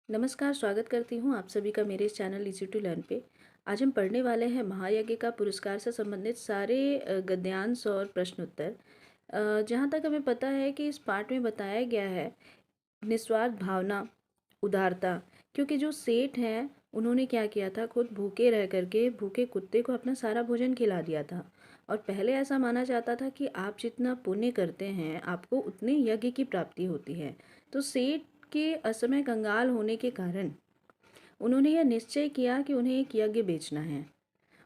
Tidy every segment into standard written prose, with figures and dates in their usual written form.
नमस्कार, स्वागत करती हूँ आप सभी का मेरे इस चैनल इजी टू लर्न पे। आज हम पढ़ने वाले हैं महायज्ञ का पुरस्कार से संबंधित सारे गद्यांश और प्रश्न उत्तर। जहाँ तक हमें पता है कि इस पाठ में बताया गया है निस्वार्थ भावना, उदारता। क्योंकि जो सेठ हैं उन्होंने क्या किया था, खुद भूखे रह करके भूखे कुत्ते को अपना सारा भोजन खिला दिया था। और पहले ऐसा माना जाता था कि आप जितना पुण्य करते हैं आपको उतने यज्ञ की प्राप्ति होती है। तो सेठ के असमय कंगाल होने के कारण उन्होंने यह निश्चय किया कि उन्हें एक यज्ञ बेचना है।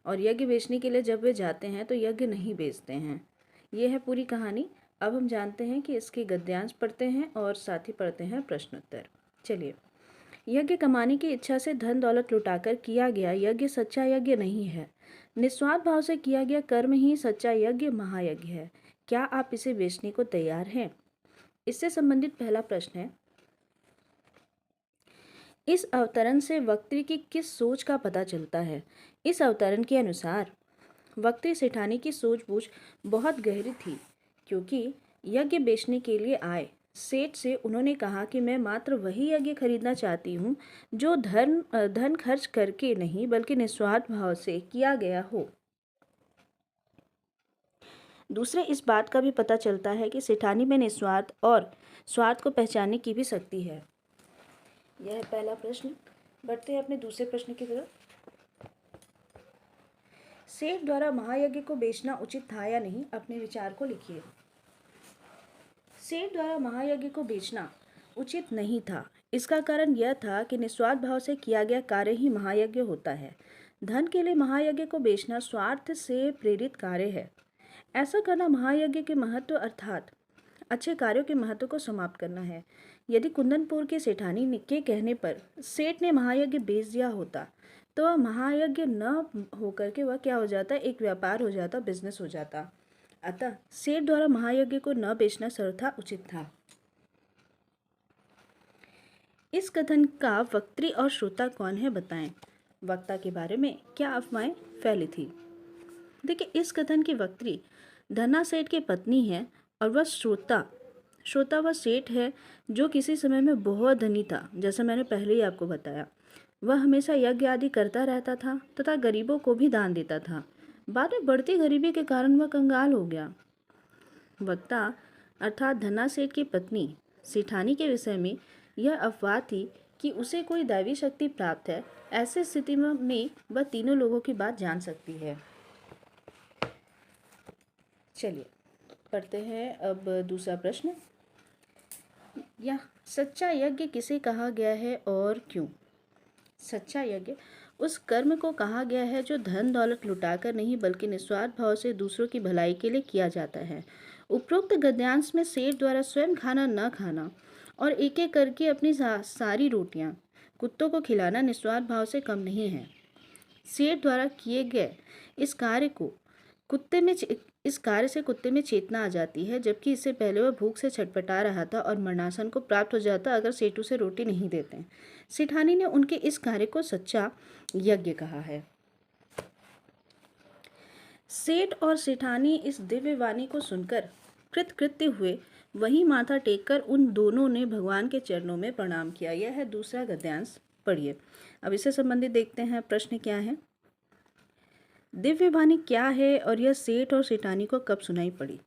और यज्ञ बेचने के लिए जब वे जाते हैं तो यज्ञ नहीं बेचते हैं। ये है पूरी कहानी। अब हम जानते हैं कि इसके गद्यांश पढ़ते हैं और साथ ही पढ़ते हैं प्रश्नोत्तर। चलिए। यज्ञ कमाने की इच्छा से धन दौलत लुटाकर किया गया यज्ञ सच्चा यज्ञ नहीं है। निस्वार्थ भाव से किया गया कर्म ही सच्चा यज्ञ महायज्ञ है। क्या आप इसे बेचने को तैयार हैं? इससे संबंधित पहला प्रश्न है, इस अवतरण से वक्त्री की किस सोच का पता चलता है? इस अवतरण के अनुसार वक्त्री सेठानी की सूझबूझ बहुत गहरी थी, क्योंकि यज्ञ बेचने के लिए आए सेठ से उन्होंने कहा कि मैं मात्र वही यज्ञ खरीदना चाहती हूँ जो धन खर्च करके नहीं बल्कि निस्वार्थ भाव से किया गया हो। दूसरे, इस बात का भी पता चलता है कि सेठानी में निस्वार्थ और स्वार्थ को पहचानने की भी शक्ति है। यह है पहला प्रश्न। बढ़ते हैं अपने दूसरे प्रश्न की तरफ। सेठ द्वारा महायज्ञ को बेचना उचित था या नहीं, अपने विचार को लिखिए। सेठ द्वारा महायज्ञ को बेचना उचित नहीं था। इसका कारण यह था कि निस्वार्थ भाव से किया गया कार्य ही महायज्ञ होता है। धन के लिए महायज्ञ को बेचना स्वार्थ से प्रेरित कार्य है। ऐसा करना महायज्ञ के महत्व अर्थात अच्छे कार्यों के महत्व को समाप्त करना है। यदि कुंदनपुर के सेठानी के कहने पर सेठ ने महायज्ञ बेच दिया होता तो वह महायज्ञ न होकर के वह क्या हो जाता, एक व्यापार हो जाता, बिजनेस हो जाता। अतः सेठ द्वारा महायज्ञ को न बेचना सर्वथा उचित था। इस कथन का वक्त्री और श्रोता कौन है, बताएं। वक्ता के बारे में क्या अफवाहें फैली थी? देखिए, इस कथन की वक्त्री धना सेठ की पत्नी है और वह श्रोता वह सेठ है जो किसी समय में बहुत धनी था। जैसा मैंने पहले ही आपको बताया, वह हमेशा यज्ञ आदि करता रहता था तथा गरीबों को भी दान देता था। बाद में बढ़ती गरीबी के कारण वह कंगाल हो गया। वक्ता अर्थात धना सेठ की पत्नी सेठानी के विषय में यह अफवाह थी कि उसे कोई दैवी शक्ति प्राप्त है। ऐसी स्थिति में वह तीनों लोगों की बात जान सकती है। चलिए पढ़ते हैं अब दूसरा प्रश्न। यह सच्चा यज्ञ किसे कहा गया है और क्यों? सच्चा यज्ञ उस कर्म को कहा गया है जो धन दौलत लुटाकर नहीं बल्कि निस्वार्थ भाव से दूसरों की भलाई के लिए किया जाता है। उपरोक्त गद्यांश में सेठ द्वारा स्वयं खाना न खाना और एक एक करके अपनी सारी रोटियां कुत्तों को खिलाना निस्वार्थ भाव से कम नहीं है। सेठ द्वारा किए गए इस कार्य को इस कार्य से कुत्ते में चेतना आ जाती है, जबकि इससे पहले वह भूख से छटपटा रहा था और मरणासन को प्राप्त हो जाता अगर सेठ उसे रोटी नहीं देते। सेठानी ने उनके इस कार्य को सच्चा यज्ञ कहा है। सेठ और सेठानी इस दिव्य वाणी को सुनकर कृतकृत्य हुए। वहीं माथा टेककर उन दोनों ने भगवान के चरणों में प्रणाम किया। यह है दूसरा गद्यांश। पढ़िए। अब इससे संबंधित देखते हैं प्रश्न क्या है। दिव्य वाणी क्या है और यह सेठ और सेठानी को कब सुनाई पड़ी?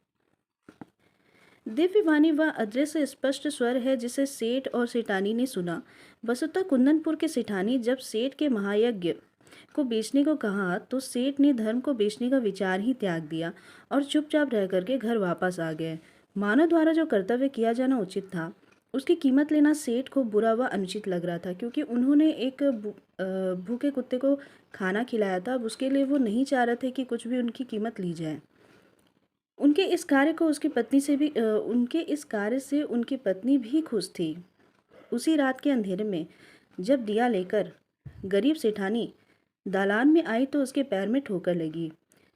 दिव्य वाणी वह अदृश्य स्पष्ट स्वर है जिसे सेठ और सेठानी ने सुना। वसुतः कुंदनपुर के सेठानी जब सेठ के महायज्ञ को बेचने को कहा तो सेठ ने धर्म को बेचने का विचार ही त्याग दिया और चुपचाप रह करके घर वापस आ गए। मानव द्वारा जो कर्तव्य किया जाना उचित था उसकी कीमत लेना सेठ को बुरा व अनुचित लग रहा था, क्योंकि उन्होंने एक भूखे कुत्ते को खाना खिलाया था। अब उसके लिए वो नहीं चाह रहे थे कि कुछ भी उनकी कीमत ली जाए। उनके इस कार्य से उनकी पत्नी भी खुश थी। उसी रात के अंधेरे में जब दिया लेकर गरीब सेठानी दालान में आई तो उसके पैर में ठोकर लगी।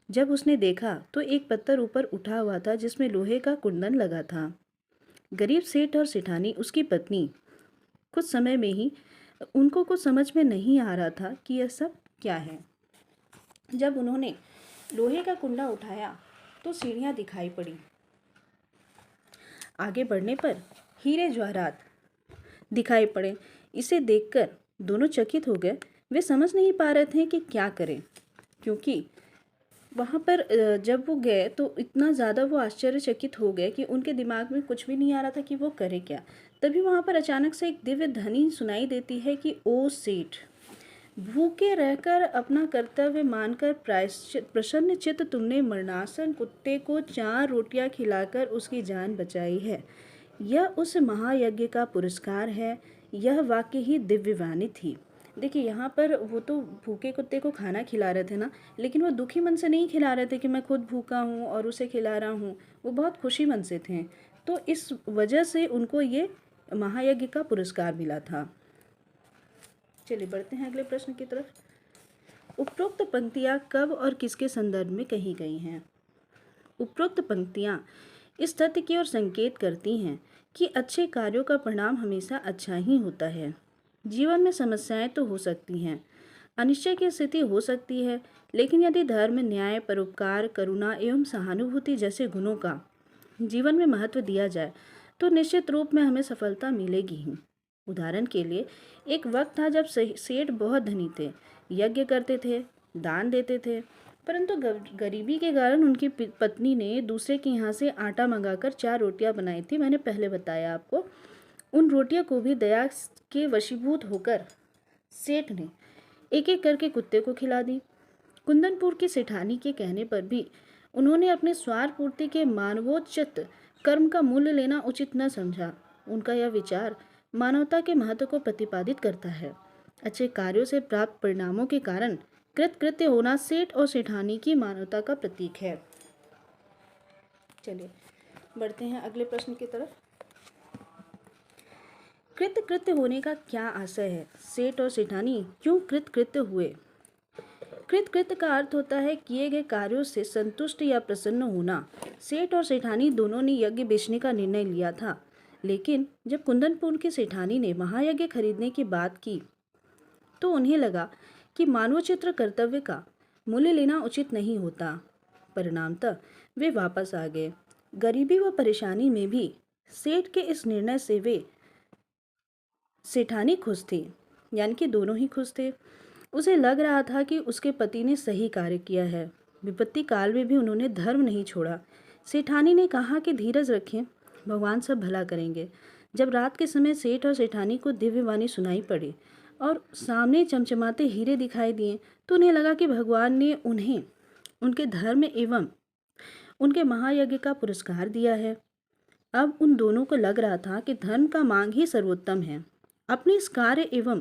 जब उसने देखा तो एक पत्थर ऊपर उठा हुआ था जिसमें लोहे का कुंदन लगा था। गरीब सेठ और सेठानी उसकी पत्नी कुछ समय में ही उनको कुछ समझ में नहीं आ रहा था कि यह सब क्या है। जब उन्होंने लोहे का कुंडा उठाया तो सीढ़ियां दिखाई पड़ी। आगे बढ़ने पर हीरे जवाहरात दिखाई पड़े। इसे देखकर दोनों चकित हो गए। वे समझ नहीं पा रहे थे कि क्या करें, क्योंकि वहाँ पर जब वो गए तो इतना ज़्यादा वो आश्चर्यचकित हो गए कि उनके दिमाग में कुछ भी नहीं आ रहा था कि वो करे क्या। तभी वहाँ पर अचानक से एक दिव्य ध्वनि सुनाई देती है कि ओ सेठ, भूखे रहकर अपना कर्तव्य मानकर प्रायश्चित प्रसन्न चित्त तुमने मरणासन कुत्ते को 4 रोटियां खिलाकर उसकी जान बचाई है। यह उस महायज्ञ का पुरस्कार है। यह वाकई ही दिव्य वाणी थी। देखिए यहाँ पर वो तो भूखे कुत्ते को खाना खिला रहे थे ना, लेकिन वो दुखी मन से नहीं खिला रहे थे कि मैं खुद भूखा हूँ और उसे खिला रहा हूँ। वो बहुत खुशी मन से थे। तो इस वजह से उनको ये महायज्ञ का पुरस्कार मिला था। चलिए बढ़ते हैं अगले प्रश्न की तरफ। उपरोक्त पंक्तियाँ कब और किसके संदर्भ में कही गई हैं? उपरोक्त पंक्तियाँ इस तथ्य की ओर संकेत करती हैं कि अच्छे कार्यों का परिणाम हमेशा अच्छा ही होता है। जीवन में समस्याएं तो हो सकती हैं, अनिश्चय की स्थिति हो सकती है, लेकिन यदि धर्म, न्याय, परोपकार, करुणा एवं सहानुभूति जैसे गुणों का जीवन में महत्व दिया जाए तो निश्चित रूप में हमें सफलता मिलेगी ही। उदाहरण के लिए, एक वक्त था जब सेठ बहुत धनी थे, यज्ञ करते थे, दान देते थे, परंतु गरीबी के कारण उनकी पत्नी ने दूसरे के यहाँ से आटा मंगाकर 4 रोटियां बनाई थी। मैंने पहले बताया आपको। उन रोटियों को भी दया के वशीभूत होकर सेठ ने एक एक करके कुत्ते को खिला दी। कुंदनपुर की सेठानी के कहने पर भी उन्होंने अपने स्वार्थ पूर्ति के मानवोचित कर्म का मूल्य लेना उचित न समझा। उनका यह विचार मानवता के महत्व को प्रतिपादित करता है। अच्छे कार्यों से प्राप्त परिणामों के कारण कृतकृत्य होना सेठ और सेठानी की मानवता का प्रतीक है। चलिए बढ़ते हैं अगले प्रश्न की तरफ। कृतकृत्य होने का क्या आशय है? सेठ और सेठानी क्यों कृतकृत्य हुए? कृतकृत्य का अर्थ होता है किए गए कार्यों से संतुष्ट या प्रसन्न होना। सेठ और सेठानी दोनों ने यज्ञ बेचने का निर्णय लिया था, लेकिन जब कुंदनपुर के सेठानी ने महायज्ञ खरीदने की बात की तो उन्हें लगा कि मानवचित्र कर्तव्य का मूल्य लेना उचित नहीं होता। परिणामतः वे वापस आ गए। गरीबी व परेशानी में भी सेठ के इस निर्णय से वे सेठानी खुश थी, यानी कि दोनों ही खुश थे। उसे लग रहा था कि उसके पति ने सही कार्य किया है। विपत्ति काल में भी उन्होंने धर्म नहीं छोड़ा। सेठानी ने कहा कि धीरज रखें, भगवान सब भला करेंगे। जब रात के समय सेठ और सेठानी को दिव्यवाणी सुनाई पड़ी और सामने चमचमाते हीरे दिखाई दिए तो उन्हें लगा कि भगवान ने उन्हें उनके धर्म एवं उनके महायज्ञ का पुरस्कार दिया है। अब उन दोनों को लग रहा था कि धर्म का मांग ही सर्वोत्तम है। अपने इस कार्य एवं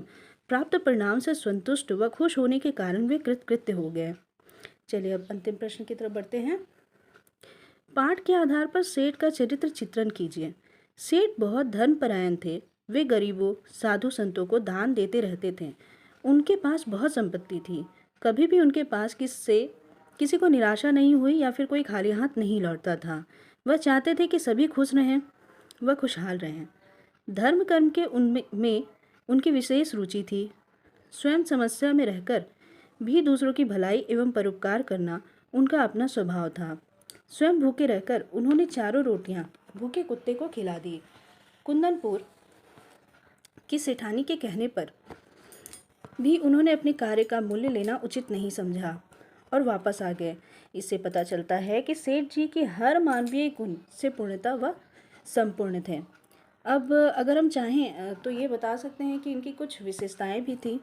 प्राप्त परिणाम से संतुष्ट व खुश होने के कारण वे कृतकृत्य हो गए। चलिए अब अंतिम प्रश्न की तरफ बढ़ते हैं। पाठ के आधार पर सेठ का चरित्र चित्रण कीजिए। सेठ बहुत धर्मपरायण थे। वे गरीबों, साधु संतों को दान देते रहते थे। उनके पास बहुत संपत्ति थी। कभी भी उनके पास किसी को निराशा नहीं हुई या फिर कोई खाली हाथ नहीं लौटता था। वह चाहते थे कि सभी खुश रहें, वह खुशहाल रहें। धर्म कर्म के उनमें उनकी विशेष रुचि थी। स्वयं समस्या में रहकर भी दूसरों की भलाई एवं परोपकार करना उनका अपना स्वभाव था। स्वयं भूखे रहकर उन्होंने 4 रोटियां भूखे कुत्ते को खिला दी। कुंदनपुर की सेठानी के कहने पर भी उन्होंने अपने कार्य का मूल्य लेना उचित नहीं समझा और वापस आ गए। इससे पता चलता है कि सेठ जी के हर मानवीय गुण से पूर्णता व संपूर्ण थे। अब अगर हम चाहें तो ये बता सकते हैं कि इनकी कुछ विशेषताएं भी थी।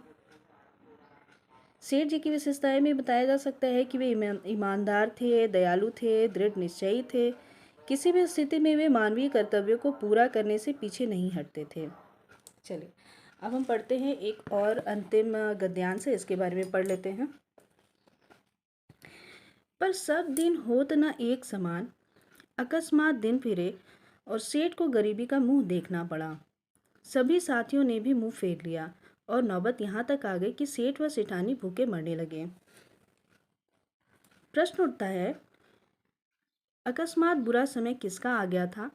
सेठ जी की विशेषताएं में बताया जा सकता है कि वे ईमानदार थे, दयालु थे, दृढ़ निश्चयी थे। किसी भी स्थिति में वे मानवीय कर्तव्यों को पूरा करने से पीछे नहीं हटते थे। चलिए अब हम पढ़ते हैं एक और अंतिम गद्यांश है, इसके बारे में पढ़ लेते हैं। पर सब दिन होत न एक समान, अकस्मात दिन फिरे और सेठ को गरीबी का मुंह देखना पड़ा। सभी साथियों ने भी मुंह फेर लिया और नौबत यहाँ तक आ गई कि सेठ व सेठानी भूखे मरने लगे। प्रश्न उठता है, अकस्मात बुरा समय किसका आ गया था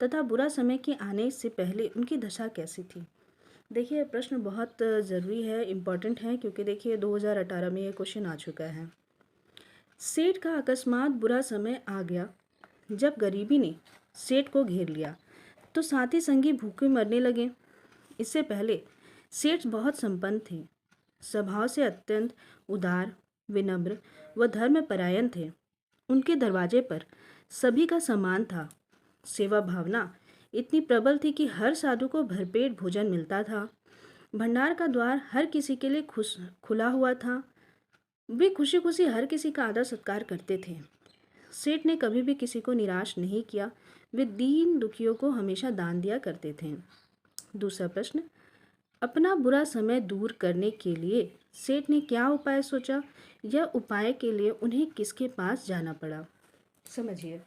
तथा बुरा समय के आने से पहले उनकी दशा कैसी थी? देखिए प्रश्न बहुत ज़रूरी है, इम्पॉर्टेंट है, क्योंकि देखिए 2018 में ये क्वेश्चन आ चुका है। सेठ का अकस्मात बुरा समय आ गया जब गरीबी ने सेठ को घेर लिया तो साथी संगी भूखे मरने लगे। इससे पहले सेठ बहुत संपन्न थे, स्वभाव से अत्यंत उदार, विनम्र व धर्मपरायण थे। उनके दरवाजे पर सभी का सम्मान था। सेवा भावना इतनी प्रबल थी कि हर साधु को भरपेट भोजन मिलता था। भंडार का द्वार हर किसी के लिए खुला हुआ था। वे खुशी खुशी हर किसी का आदर सत्कार करते थे। सेठ ने कभी भी किसी को निराश नहीं किया। वे दीन दुखियों को हमेशा दान दिया करते थे। दूसरा प्रश्न, अपना बुरा समय दूर करने के लिए सेठ ने क्या उपाय सोचा? यह उपाय के लिए उन्हें किसके पास जाना पड़ा? समझिए।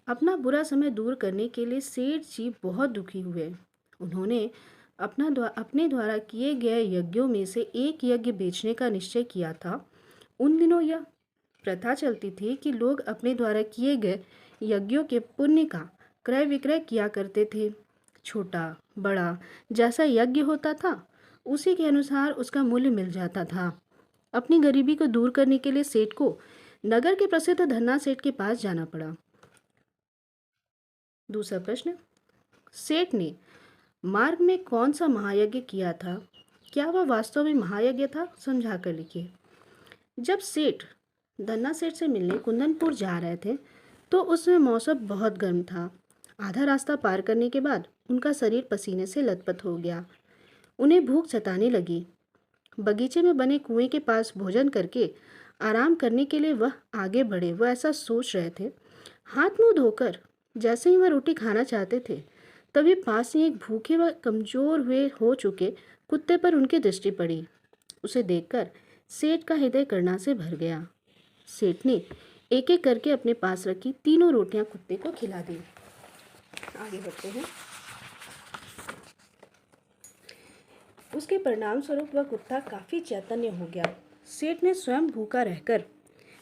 अपना बुरा समय दूर करने के लिए सेठ जी बहुत दुखी हुए। उन्होंने अपने द्वारा किए गए यज्ञों में से एक यज्ञ बेचने का निश्चय किया था। उन दिनों यह प्रथा चलती थी कि लोग अपने द्वारा किए गए यज्ञों के पुण्य का क्रय विक्रय किया करते थे। छोटा बड़ा जैसा यज्ञ होता था, उसी के अनुसार उसका मूल्य मिल जाता था। अपनी गरीबी को दूर करने के लिए सेठ को नगर के प्रसिद्ध धन्ना सेठ के पास जाना पड़ा। दूसरा प्रश्न, सेठ ने मार्ग में कौन सा महायज्ञ किया था? क्या वह वास्तव में महायज्ञ था? समझा कर लिखिए। जब सेठ धन्ना सेठ से मिलने कुंदनपुर जा रहे थे तो उसमें मौसम बहुत गर्म था। आधा रास्ता पार करने के बाद उनका शरीर पसीने से लथपथ हो गया। उन्हें भूख सताने लगी। बगीचे में बने कुएं के पास भोजन करके आराम करने के लिए वह आगे बढ़े। वह ऐसा सोच रहे थे। हाथ मुंह धोकर जैसे ही वह रोटी खाना चाहते थे, तभी पास ही एक भूखे व कमजोर हुए हो चुके कुत्ते पर उनकी दृष्टि पड़ी। उसे देखकर सेठ का हृदय करुणा से भर गया। सेठ ने एक एक करके अपने पास रखी तीनों रोटियां कुत्ते को खिला दी। आगे बढ़ते हैं। उसके परिणाम स्वरूप वह कुत्ता काफी चैतन्य हो गया। सेठ ने स्वयं भूखा रहकर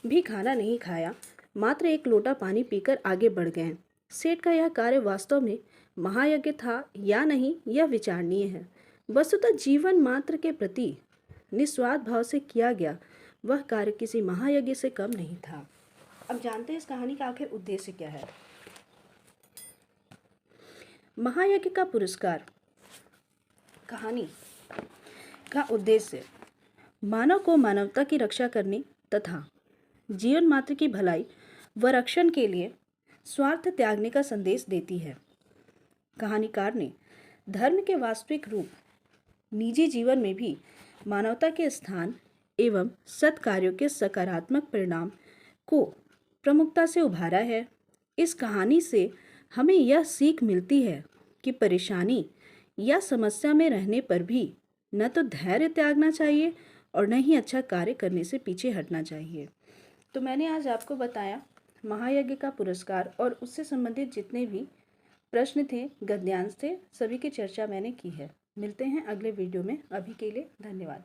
भी खाना नहीं खाया, मात्र एक लोटा पानी पीकर आगे बढ़ गए। सेठ का यह कार्य वास्तव में महायज्ञ था या नहीं, यह विचारणीय है। वस्तुतः जीवन मात्र के प्रति निस्वार्थ भाव से किया गया वह कार्य किसी महायज्ञ से कम नहीं था। अब जानते हैं इस कहानी का आखिर उद्देश्य क्या है। महायज्ञ का पुरस्कार कहानी का उद्देश्य मानव को मानवता की रक्षा करने तथा जीवन मात्र की भलाई व रक्षण के लिए स्वार्थ त्यागने का संदेश देती है। कहानीकार ने धर्म के वास्तविक रूप, निजी जीवन में भी मानवता के स्थान एवं सत्कार्यों के सकारात्मक परिणाम को प्रमुखता से उभारा है। इस कहानी से हमें यह सीख मिलती है कि परेशानी या समस्या में रहने पर भी न तो धैर्य त्यागना चाहिए और न ही अच्छा कार्य करने से पीछे हटना चाहिए। तो मैंने आज आपको बताया महायज्ञ का पुरस्कार और उससे संबंधित जितने भी प्रश्न थे, गद्यांश थे, सभी की चर्चा मैंने की है। मिलते हैं अगले वीडियो में। अभी के लिए धन्यवाद।